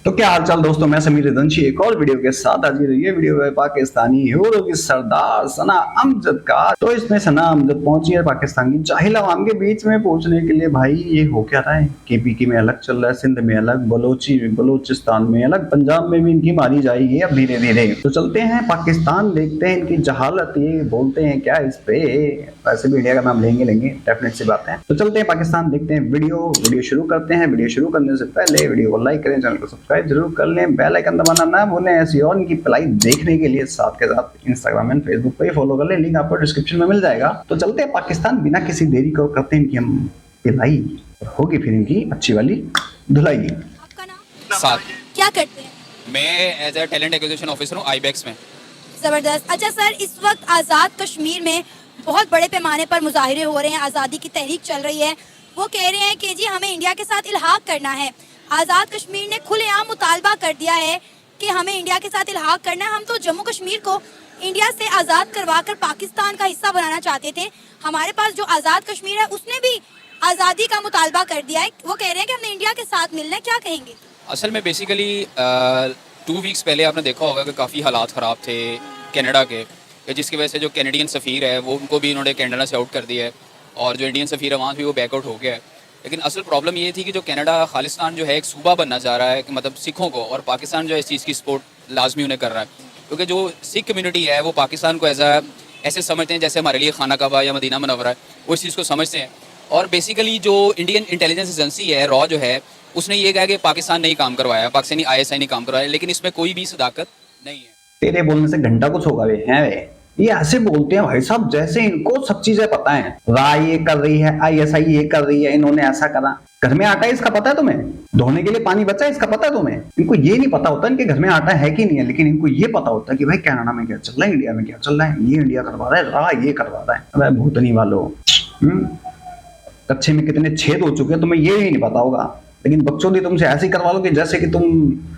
तो क्या हाल चाल दोस्तों, मैं समीर रिदंशी एक और वीडियो के साथ हाजिर हुई है। वीडियो है पाकिस्तानी हीरो की सरदार सना अमजद का। तो इसमें सना अमजद पहुंची है पाकिस्तान की जाहिल अवाम के बीच में पूछने के लिए, भाई ये हो क्या रहा है? केपीके में अलग चल रहा है, सिंध में अलग, बलोचिस्तान में अलग, पंजाब में भी इनकी मारी जाएगी अब धीरे धीरे। तो चलते हैं पाकिस्तान, देखते हैं इनकी जहालत, ये बोलते हैं क्या इस पे। वैसे भी इंडिया का नाम लेंगे डेफिनेट सी बात है। तो चलते हैं पाकिस्तान, देखते हैं वीडियो शुरू करते हैं। वीडियो शुरू करने से पहले वीडियो को लाइक करें, चैनल को सब्सक्राइब जरूर कर लें, बेल आइकन दबाना ना भूलें। ऐसी और इनकी पलाई देखने के लिए साथ के साथ इंस्टाग्राम एंड फेसबुक पे फॉलो कर लें, लिंक आपको डिस्क्रिप्शन में मिल जाएगा। तो चलते हैं पाकिस्तान, बिना किसी देरी को करते हैं इनकी हम पिलाई, होगी फिर इनकी अच्छी वाली धुलाई। आपका नाम? साथ क्या करते हैं? मैं as a talent acquisition officer हूँ आईबैक्स में। जबरदस्त। अच्छा सर, इस वक्त आज़ाद कश्मीर में बहुत बड़े पैमाने पर मुजाहिरे हो रहे हैं, आज़ादी की तहरीक चल रही है। वो कह रहे हैं कि जी हमें इंडिया के साथ इल्हाक करना है। आज़ाद कश्मीर ने खुलेआम मुतालबा कर दिया है कि हमें इंडिया के साथ इल्हाक करना है। हम तो जम्मू कश्मीर को इंडिया से आज़ाद करवाकर पाकिस्तान का हिस्सा बनाना चाहते थे। हमारे पास जो आज़ाद कश्मीर है उसने भी आज़ादी का मुतालबा कर दिया है। वो कह रहे हैं कि हमने इंडिया के साथ मिलना है। क्या कहेंगे? असल में बेसिकली 2 वीक्स पहले आपने देखा होगा कि काफ़ी हालात ख़राब थे कनाडा के, जिसकी वजह से जो कैनेडियन सफ़ीर है वो उनको भी इन्होंने कनाडा से आउट कर दिया है, और जो इंडियन सफ़ीर है वहाँ भी वो बैकआउट हो गया है। लेकिन असल प्रॉब्लम ये थी कि जो कनाडा खालिस्तान जो है एक सूबा बनना चाह रहा है, कि मतलब सिखों को, और पाकिस्तान जो है इस चीज़ की सपोर्ट लाजमी उन्हें कर रहा है, क्योंकि जो सिख कम्युनिटी है वो पाकिस्तान को ऐसे समझते हैं जैसे हमारे लिए खाना काबा या मदीना मुनव्वरा है, वो इस चीज़ को समझते हैं। और बेसिकली जो इंडियन इंटेलिजेंस एजेंसी है रॉ जो है, उसने ये कहा कि पाकिस्तान नहीं काम करवाया, पाकिस्तानी ISI नहीं काम करवाया, लेकिन इसमें कोई भी सदाकत नहीं है। तेरे बोलने से घंटा कुछ होगा वे हैं वे। ये ऐसे बोलते हैं भाई साहब जैसे इनको सब चीजें पता है। राय ये कर रही है, ISI ये कर रही है, इन्होंने ऐसा करा। घर में आटा है इसका पता है तुम्हें? धोने के लिए पानी बचा है इसका पता है तुम्हें? इनको ये नहीं पता होता इनके घर में आटा है कि नहीं है, लेकिन इनको ये पता होता है कि भाई कनाडा में क्या चल रहा है, इंडिया में क्या चल रहा है, ये इंडिया करवा रहा है, राय ये करवा रहा है। अरे भूतनी वालों, कच्चे में कितने छेद हो चुके हैं तुम्हें ये ही नहीं पता होगा, लेकिन बच्चों ने तुमसे ऐसे करवा लो कि जैसे कि तुम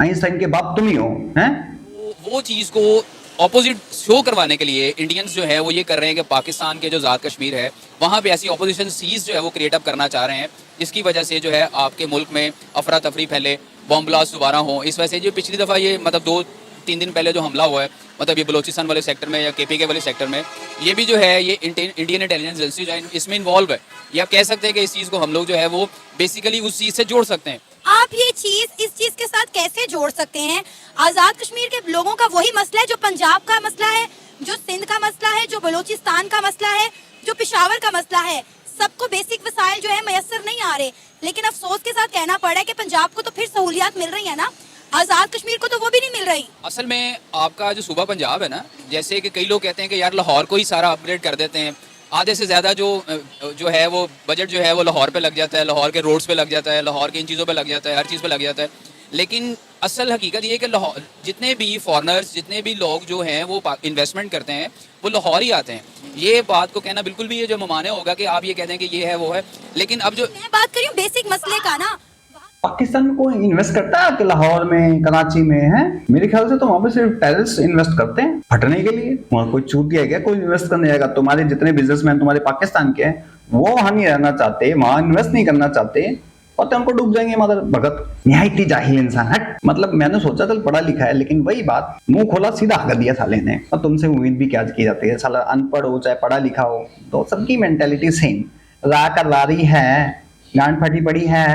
आइंस्टाइन के बाप तुम ही हो। हैं वो चीज़ को ऑपोजिट शो करवाने के लिए इंडियंस जो है वो ये कर रहे हैं कि पाकिस्तान के जो आज़ाद कश्मीर है वहाँ पे ऐसी ऑपोजिशन सीज जो है वो क्रिएट अप करना चाह रहे हैं, जिसकी वजह से जो है आपके मुल्क में अफरा तफरी फैले, बॉम्ब ब्लास्ट दोबारा हो। इस वजह से जो पिछली दफ़ा ये मतलब 2-3 दिन पहले जो हमला हुआ है, मतलब ये बलोचिस्तान वाले सेक्टर में या KPK वाले सेक्टर में, ये भी जो है ये इंडियन इंटेलिजेंस एजेंसी जो है इसमें इन्वॉल्व है। ये आप कह सकते हैं कि इस चीज़ को हम लोग जो है वो बेसिकली उस चीज़ से जोड़ सकते हैं। आप ये चीज इस चीज के साथ कैसे जोड़ सकते हैं? आजाद कश्मीर के लोगों का वही मसला है जो पंजाब का मसला है, जो सिंध का मसला है, जो बलोचिस्तान का मसला है, जो पेशावर का मसला है। सबको बेसिक वसाइल जो है मयसर नहीं आ रहे, लेकिन अफसोस के साथ कहना पड़ रहा है कि पंजाब को तो फिर सहूलियात मिल रही है ना, आजाद कश्मीर को तो वो भी नहीं मिल रही। असल में आपका जो सूबा पंजाब है ना, जैसे कि कई लोग कहते हैं कि यार लाहौर को ही सारा अपग्रेड कर देते हैं, आधे से ज़्यादा जो है वो बजट जो है वो लाहौर पे लग जाता है, लाहौर के रोड्स पे लग जाता है, लाहौर की इन चीज़ों पे लग जाता है, हर चीज़ पे लग जाता है। लेकिन असल हकीकत ये है कि लाहौर जितने भी फॉरेनर्स, जितने भी लोग जो हैं वो इन्वेस्टमेंट करते हैं वो लाहौर ही आते हैं। ये बात को कहना बिल्कुल भी ये जो ममाने होगा कि आप ये कहते हैं कि ये है वो है, लेकिन अब जो मैं बात करी हूँ बेसिक मसले का ना, पाकिस्तान में कोई इन्वेस्ट करता है आपके लाहौर में, कराची में? है मेरे ख्याल से तो वहां पे सिर्फ टेररिस्ट इन्वेस्ट करते हैं फटने के लिए। वहां कोई छूट गया क्या? कोई इन्वेस्ट करने जाएगा? तुम्हारे जितने बिजनेसमैन तुम्हारे पाकिस्तान के हैं वो वहां नहीं रहना चाहते, वहां इन्वेस्ट नहीं करना चाहते, और उनको डूब जाएंगे मगर भगत। निहायती जाहिल इंसान हट। मतलब मैंने सोचा चल पढ़ा लिखा है, लेकिन वही बात, मुंह खोला सीधा कर दिया साले ने। और तुमसे उम्मीद भी क्या की जाती है? साला अनपढ़ हो चाहे पढ़ा लिखा हो, तो सबकी मेंटेलिटी सेम। रा कर लारी है, गांड फटी पड़ी है,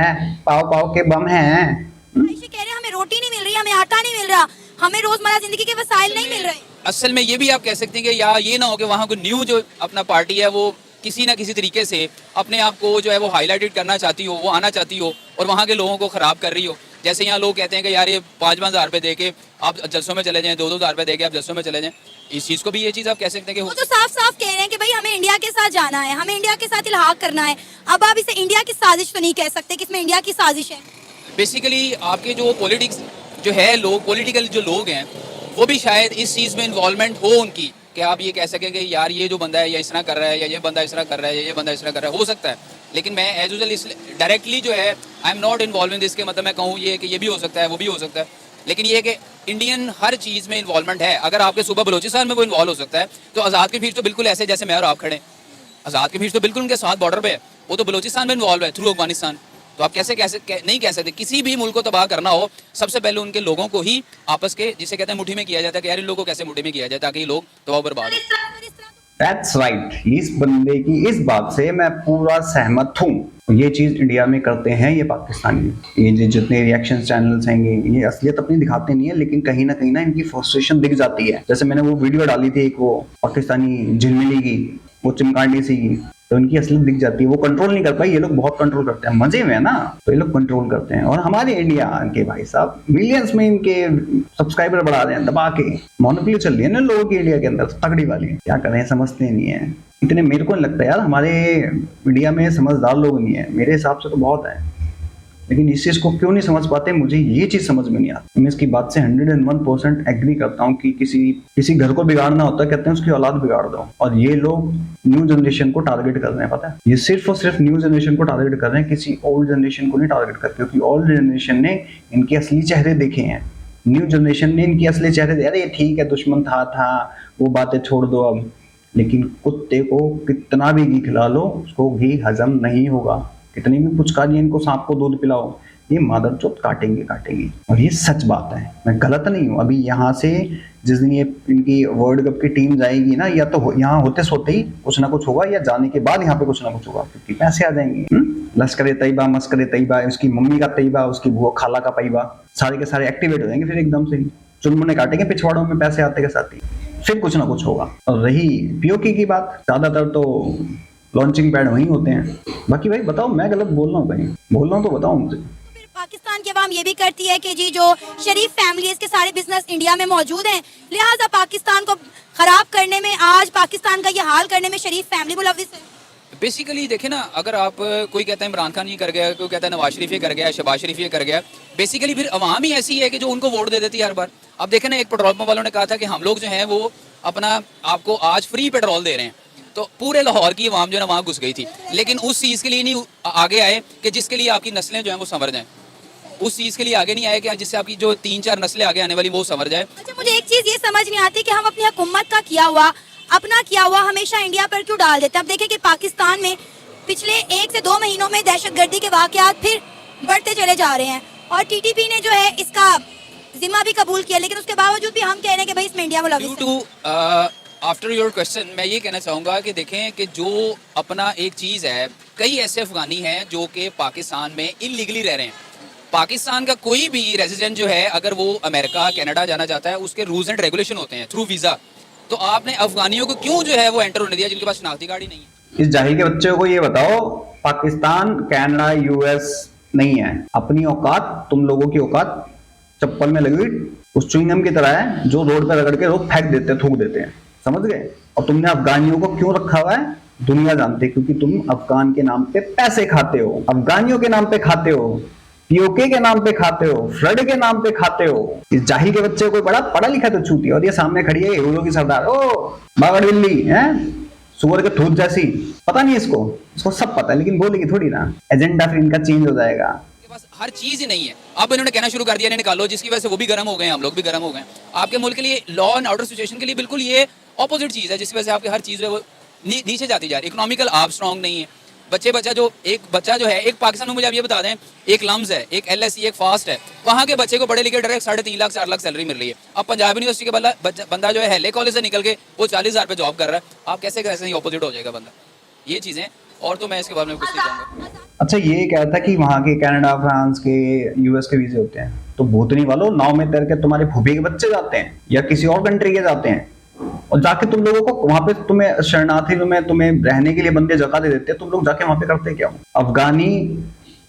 पाव पाव के बम है। आयशा कह रहे हैं हमें रोटी नहीं मिल रही, हमें आटा नहीं मिल रहा, हमें रोजमर्रा जिंदगी के वसाइल नहीं मिल रहे। असल में ये भी आप कह सकते हैं कि या ये ना हो कि वहाँ को न्यू जो अपना पार्टी है वो किसी ना किसी तरीके से अपने आप को जो है वो हाईलाइटेड करना चाहती हो, वो आना चाहती हो और वहाँ के लोगों को ख़राब कर रही हो। जैसे यहाँ लोग कहते हैं कि यार ये 5-5 हज़ार रुपये दे के आप जलसों में चले जाएं, 2-2 हज़ार रुपये दे के आप जलसों में चले जाएं। इस चीज़ को भी ये चीज़ आप कह सकते हैं कि वो तो साफ साफ कह रहे हैं कि भाई हमें इंडिया के साथ जाना है, हमें इंडिया के साथ इल्हाक करना है। अब आप इसे इंडिया की साजिश तो नहीं कह सकते कि इसमें इंडिया की साजिश है। बेसिकली आपके जो पॉलिटिक्स जो है, लोग पॉलिटिकल जो लोग हैं वो भी शायद इस चीज़ में इन्वॉल्वमेंट हो उनकी, कि आप ये कह सकें कि यार ये जो बंदा है ये इस तरह कर रहा है, या ये बंदा इस तरह कर रहा है, या ये बंदा इस तरह कर रहा है, हो सकता है। लेकिन मैं एज यूजुअल डायरेक्टली जो है I am not involve in this, के मतलब मैं कहूँ ये कि ये भी हो सकता है, वो भी हो सकता है, लेकिन ये कि इंडियन हर चीज़ में इन्वॉल्वमेंट है। अगर आपके सूबा बलोचिस्तान में वो इन्वॉल्व हो सकता है, तो आज़ाद कश्मीर तो बिल्कुल ऐसे जैसे मैं और आप खड़े हैं। आज़ाद कश्मीर तो बिल्कुल उनके साथ बॉर्डर पे है, वो तो बलोचिस्तान में इन्वॉल्व है थ्रू अफगानिस्तान। तो आप नहीं कह सकते। किसी भी मुल्क को तबाह करना हो, सबसे पहले उनके लोगों को ही आपस के, जिसे कहते हैं मुट्ठी में किया जाता है कि यार इन लोगों को कैसे मुट्ठी में किया जाए ताकि ये लोग तबाह बर्बाद हो। That's right. इस बंदे की इस बात से मैं पूरा सहमत हूँ। ये चीज इंडिया में करते हैं ये पाकिस्तानी, ये जितने रिएक्शन चैनल्स हैं ये असलियत अपनी दिखाते नहीं है, लेकिन कहीं ना इनकी फ्रस्ट्रेशन दिख जाती है। जैसे मैंने वो वीडियो डाली थी एक, वो पाकिस्तानी झिलमिली की, वो चिमकांडी सी की, तो इनकी असलियत दिख जाती है। वो कंट्रोल नहीं कर पाई, ये लोग बहुत कंट्रोल करते हैं, मजे में है ना, तो ये लोग कंट्रोल करते हैं। और हमारे इंडिया के भाई साहब मिलियंस में इनके सब्सक्राइबर बढ़ा रहे हैं दबा के। मोनोपोली चल रही है ना लोगों की इंडिया के अंदर, तगड़ी वाली। क्या करें, समझते नहीं है इतने। मेरे को नहीं लगता यार हमारे इंडिया में समझदार लोग नहीं है, मेरे हिसाब से तो बहुत है, लेकिन इस चीज को क्यों नहीं समझ पाते, मुझे ये चीज समझ में नहीं आती। मैं इसकी बात से 101% एग्री करता हूँ कि किसी घर को बिगाड़ना होता है, कहते हैं उसकी औलाद बिगाड़ दो। और ये लोग न्यू जनरेशन को टारगेट कर रहे हैं, पता है, ये सिर्फ और सिर्फ न्यू जनरेशन को टारगेट कर रहे हैं, किसी ओल्ड जनरेशन को नहीं टारगेट करते, क्योंकि ओल्ड जनरेशन ने इनके असली चेहरे देखे हैं, न्यू जनरेशन ने इनके असली चेहरे। अरे ठीक है, दुश्मन था वो बातें छोड़ दो अब, लेकिन कुत्ते को कितना भी घी खिला लो उसको घी हजम नहीं होगा। कितनी भी पुचकारी इनको, सांप को दूध पिलाओ, ये मादरचोद काटेंगे। और ये सच बात है, मैं गलत नहीं हूँ। अभी यहाँ से जिस दिन ये इनकी वर्ल्ड कप की टीम जाएगी ना, या तो यहाँ होते सोते ही कुछ ना कुछ होगा, या जाने के बाद यहाँ पे कुछ ना कुछ होगा, क्योंकि पैसे आ जाएंगे। लश्कर तैयबा, मस्कर तैयबा, उसकी मम्मी का तैयबा, उसकी बुआ खाला का पैबा, सारे के सारे एक्टिवेट हो जाएंगे फिर एकदम से ही, चुनमुने काटेंगे पिछवाड़ों में पैसे आते के साथ ही, फिर कुछ ना कुछ होगा। और रही पीओके की बात, ज्यादातर तो लॉन्चिंग पैड वहीं होते हैं। बाकी भाई बताओ, मैं गलत बोल रहा हूँ भाई, बोल रहा हूँ तो बताओ मुझे। फिर पाकिस्तान की अवाम ये भी करती है कि जी जो शरीफ फैमिलीज के सारे बिजनेस इंडिया में मौजूद हैं, लिहाजा पाकिस्तान को खराब करने में, आज पाकिस्तान का ये हाल करने में शरीफ फैमिली मुलव्विस है। बेसिकली देखे ना, अगर आप कोई कहता है इमरान खान ये कर गया, कोई कहता है नवाज शरीफ ये कर गया, शहबाज शरीफ ये कर गया, बेसिकली फिर अवाम ही ऐसी है कि जो उनको वोट दे देती है हर बार। अब देखे ना, एक पेट्रोल पंप वालों ने कहा था कि हम लोग जो हैं वो अपना आपको आज फ्री पेट्रोल दे रहे हैं, तो पूरे लाहौर की आवाम जो है ना वहाँ घुस गई थी। लेकिन उस चीज़ के लिए नहीं आगे आए कि जिसके लिए आपकी नस्लें जो हैं वो संवर जाएं। उस चीज़ के लिए आगे नहीं आए कि जिससे आपकी जो 3-4 नस्लें आगे आने वाली वो संवर जाए। अच्छा, मुझे एक चीज़ ये समझ नहीं आती कि हम अपनी हुकूमत का अपना किया हुआ हमेशा इंडिया पर क्यों डाल देते हैं। अब देखें कि पाकिस्तान में पिछले 1 से 2 महीनों में दहशतगर्दी के वाक़यात फिर बढ़ते चले जा रहे हैं, और टीटीपी ने जो है इसका जिम्मा भी कबूल किया, लेकिन उसके बावजूद भी हम कह रहे हैं कि भाई इसमें इंडिया मुलव्विस है। आफ्टर योर क्वेश्चन मैं ये कहना चाहूँगा कि देखें कि जो अपना एक चीज़ है, कई ऐसे अफगानी हैं जो कि पाकिस्तान में इलीगली रह रहे हैं। पाकिस्तान का कोई भी रेजिडेंट जो है, अगर वो अमेरिका कनाडा जाना चाहता है, उसके रूल्स एंड रेगुलेशन होते हैं थ्रू वीज़ा। तो आपने अफगानियों को क्यों जो है वो एंटर होने दिया जिनके पास शनाख्ती कार्ड ही नहीं है? इस जाहिल के बच्चे को ये बताओ, पाकिस्तान कनाडा यूएस नहीं है। अपनी औकात, तुम लोगों की औकात चप्पल में लगी उस च्युइंगम की तरह है जो रोड पर रगड़ के लोग फेंक देते हैं, थूक देते हैं, समझ गए। और तुमने अफगानियों को क्यों रखा हुआ है दुनिया जानती है, क्योंकि तुम अफगान के नाम पे पैसे खाते हो, अफगानियों के नाम पे खाते हो, पीओके के नाम पे खाते हो, फ्लड के नाम पे खाते हो। इस जाहिल के बच्चे को बड़ा पढ़ा लिखा तो छूती है, और ये सामने खड़ी है हीरो की सरदार, ओ बागड़ बिल्ली है, सुअर के थूत जैसी। पता नहीं इसको सब पता है, लेकिन बोलेगी थोड़ी ना। एजेंडा फिर इनका चेंज हो जाएगा। बस हर चीज़ ही नहीं है। अब इन्होंने कहना शुरू कर दिया, इन्हें निकालो, जिसकी वजह से वो भी गर्म हो गए, हम लोग भी गर्म हो गए। आपके मुल्क के लिए, लॉ एंड ऑर्डर सिचुएशन के लिए बिल्कुल ये ऑपोजिट चीज़ है, जिसकी वजह से आपकी हर चीज़ वो नीचे जाती जा रही है। इकोनॉमिकल आप स्ट्रॉन्ग नहीं है। एक बच्चा जो है, एक पाकिस्तान में मुझे आप ये बता दें, एक लम्स है, एक LSE, एक फास्ट है, वहाँ के बच्चे को पढ़े लिखे डायरेक्ट 3.5 लाख 4 लाख सैलरी मिल रही है। अब पंजाब यूनिवर्सिटी के बंदा जो है हेले कॉलेज से निकल के वो 40,000 पे जॉब कर रहा है। आप कैसे ऑपोजिट हो जाएगा बंदा? ये चीज़ें, और तो मैं इसके बारे में कुछ नहीं कहूँगा। अच्छा, ये क्या था कि वहाँ के कनाडा, फ्रांस के, यूएस के वीजे होते हैं, तो भूतनी वालों नाव में तैर के तुम्हारे फूफी के बच्चे जाते हैं या किसी और कंट्री के जाते हैं, और जाके तुम लोगों को वहां पे तुम्हें शरणार्थी तुम्हें रहने के लिए बंदे जगह दे देते हैं, तुम लोग जाके वहां पे करते क्या हो? अफगानी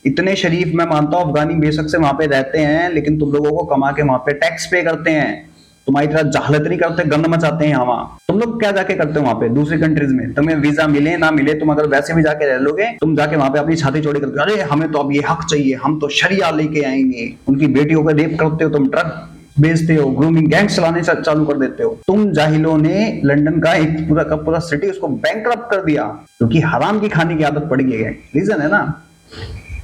इतने शरीफ, मैं मानता हूँ अफगानी बेशक से वहां पे रहते हैं, लेकिन तुम लोगों को कमा के वहां पे टैक्स पे करते हैं, तुम्हारी तरह जहालत नहीं करते, गंद मचाते हैं वहां। तुम लोग क्या जाके करते हो वहां पे दूसरी कंट्रीज में? तुम्हें वीजा मिले ना मिले, तुम अगर वैसे भी जाके रह लोगे, तुम जाके वहां पे अपनी छाती चौड़ी करते हो, अरे हमें तो अब ये हक चाहिए, हम तो शरिया लेके आएंगे। उनकी बेटियों को रेप करते हो, तुम ट्रक बेचते हो, ग्रूमिंग गैंग चलाने चालू कर देते हो। तुम जाहिलों ने लंदन का एक पूरा का पूरा सिटी उसको बैंकरप्ट कर दिया, क्योंकि हराम की खाने की आदत पड़ गई है। रीजन है ना,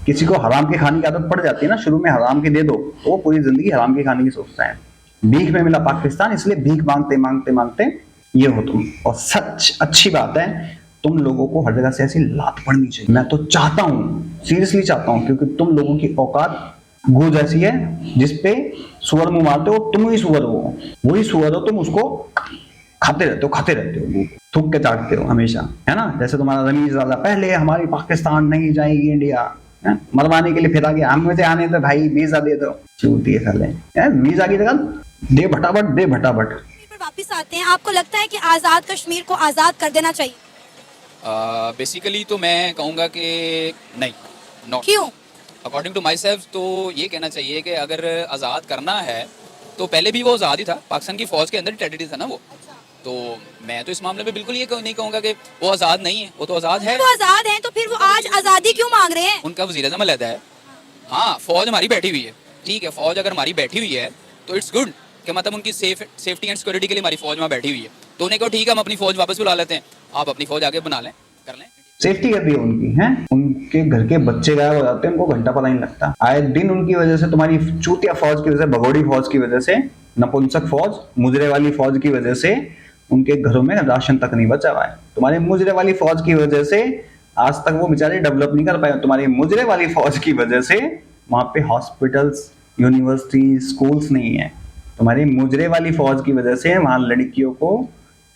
किसी को हराम की खाने की आदत पड़ जाती है ना, शुरू में हराम की दे दो तो वो पूरी जिंदगी हराम की खाने की सोचता है। भीख में मिला पाकिस्तान, इसलिए भीख मांगते मांगते मांगते ये हो तुम। और सच अच्छी बात है, तुम लोगों को हर जगह से ऐसी लात पड़नी चाहिए। मैं तो चाहता हूँ, सीरियसली चाहता हूँ, क्योंकि तुम लोगों की औकात गो जैसी है, जिसपे सुअर मुंह मारते हो, तुम ही सुअर हो, वही सुअर हो तुम, उसको खाते रहते हो, थूक के चाटते हो हमेशा, है ना। जैसे तुम्हारा रमीज राजा, पहले हमारी पाकिस्तान नहीं जाएगी इंडिया, मरवाने के लिए फिर आगे हम मुझे आने तो भाई वीजा दे दो, चूतिए साले, वीजा की जगह दे भटाभट। वापिस आते हैं, आपको लगता है कि आज़ाद कश्मीर को आज़ाद कर देना चाहिए? बेसिकली तो मैं कहूँगा कि नहीं, नॉट। क्यों? अकॉर्डिंग टू माई सेल्फ तो ये कहना चाहिए कि अगर आज़ाद करना है तो पहले भी वो आज़ाद ही था, पाकिस्तान की फ़ौज के अंदर टेरिटरी था ना वो। तो मैं तो इस मामले में बिल्कुल ये नहीं कहूँगा कि वो आज़ाद नहीं है, वो तो आज़ाद है। वो आज़ाद हैं तो फिर वो आज आज़ादी क्यों मांग रहे हैं? उनका वज़ीर-ए-आज़म अलहदा है। हाँ, फ़ौज हमारी बैठी हुई है, ठीक है, फ़ौज अगर हमारी बैठी हुई है तो इट्स गुड कि मतलब उनकी सेफ्टी एंड सिक्योरिटी के लिए हमारी फ़ौज वहाँ बैठी हुई है, तो उन्हें कहो ठीक है हम अपनी फ़ौज वापस बुला लेते हैं, आप अपनी फ़ौज आगे बना लें, कर लें। सेफ्टी कर दी है उनकी, है उनके घर के बच्चे गायब हो जाते हैं, उनको घंटा पता नहीं लगता। आए दिन उनकी वजह से, तुम्हारी चूतिया फौज की वजह से, भगोड़ी फौज की वजह से, नपुंसक फौज, मुजरे वाली फौज की वजह से उनके घरों में राशन तक नहीं बचा हुआ है। तुम्हारे मुजरे वाली फौज की वजह से आज तक वो बेचारे डेवलप नहीं कर पाए। तुम्हारी मुजरे वाली फौज की वजह से वहां पे हॉस्पिटल्स, यूनिवर्सिटी, स्कूल्स नहीं है। तुम्हारी मुजरे वाली फौज की वजह से वहां लड़कियों को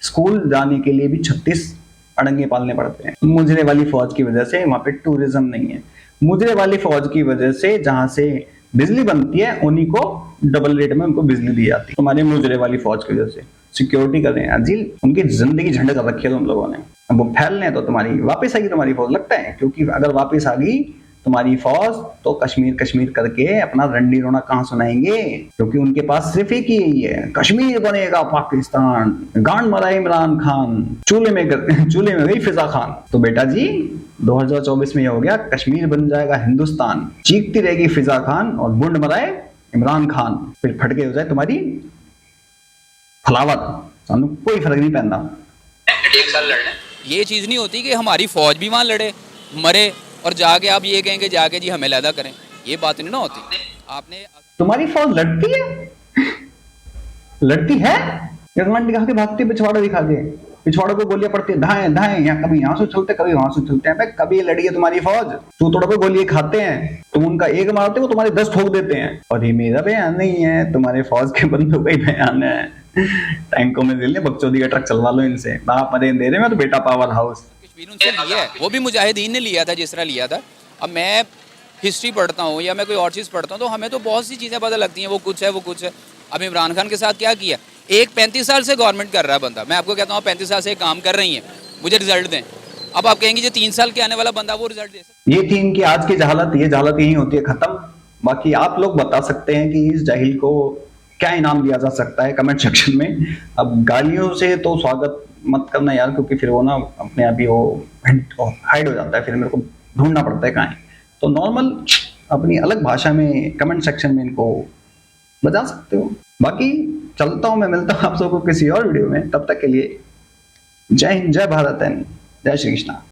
स्कूल जाने के लिए भी 36 अड़ंगे पालने पड़ते हैं। मुजरे वाली फौज की वजह से वहां पे टूरिज्म नहीं है। मुजरे वाली फौज की वजह से जहां से बिजली बनती है उन्हीं को डबल रेट में उनको बिजली दी जाती है। तुम्हारे मुजरे वाली फौज की वजह से सिक्योरिटी कर रहे हैं अजील, उनकी जिंदगी झंडे कर रखी है तुम लोगों ने। अब वो फैल रहे हैं तो तुम्हारी वापस आएगी तुम्हारी फौज, लगता है, क्योंकि अगर वापस आ गई तुम्हारी फौज तो कश्मीर करके अपना रंडी रोना कहां सुनाएंगे, क्योंकि उनके पास सिर्फ एक ही है, कश्मीर बनेगा पाकिस्तान, गांड मरा इमरान खान, चूल्हे में गई फिजा खान। तो बेटा जी 2024 में ये हो गया, कश्मीर बन जाएगा हिंदुस्तान, चीखती रहेगी फिजा खान और बुंड मराए इमरान खान, फिर फटके हो जाए तुम्हारी फलावत, सानू कोई फर्क नहीं पैंदा। ये चीज़ नहीं होती कि हमारी फौज भी वहाँ लड़े मरे और जाके आप ये कहेंगे जाके जी हमें अलहदा करें, ये बात नहीं ना होती। आपने तुम्हारी फौज लड़ती है यजमान दिखा के भागती, पिछवाड़ा दिखा के, पिछवाड़ों को गोलियां पड़ती है, धाएं धाएं, या कभी यहाँ से चलते कभी वहां से चलते हैं। कभी लड़ी है तुम्हारी फौज, चूतोड़ों को गोलियां खाते हैं, तुम उनका एक मारते हो तुम्हारे 10 ठोक देते हैं। और ये मेरा बयान नहीं है, तुम्हारे फौज के बंदों का ही बयान है। टैंकों में दिल बकचोदी का ट्रक चलवा लो इनसे, बाप मदे दे रहे मैं तो बेटा पावर हाउस। कश्मीर उनसे लिया है, वो भी मुजाहिदीन ने लिया था जिस तरह लिया था। अब मैं हिस्ट्री पढ़ता हूँ या मैं कोई और चीज़ पढ़ता हूँ तो हमें तो बहुत सी चीज़ें पता लगती हैं, वो कुछ है वो कुछ है। अब इमरान खान के साथ क्या किया, एक 35 साल से गवर्नमेंट कर रहा है बंदा, मैं आपको कहता हूँ 35 साल से काम कर रही है, मुझे रिजल्ट दें। अब आप कहेंगे जो 3 साल के आने वाला बंदा वो रिजल्ट दे सकता। ये थी इनकी आज की जहालत, ये जहालत यही होती है खत्म। बाकी आप लोग बता सकते हैं कि इस जाहिल को क्या इनाम दिया जा सकता है कमेंट सेक्शन में। अब गालियों से तो स्वागत मत करना यार, क्योंकि फिर वो ना अपने आप ही वो हाइड हो जाता है, फिर मेरे को ढूंढना पड़ता है कहाँ है। तो नॉर्मल अपनी अलग भाषा में कमेंट सेक्शन में इनको बता सकते हो। बाकी चलता हूँ मैं, मिलता हूँ आप सबको किसी और वीडियो में, तब तक के लिए जय हिंद, जय भारत एंड जय श्री कृष्णा।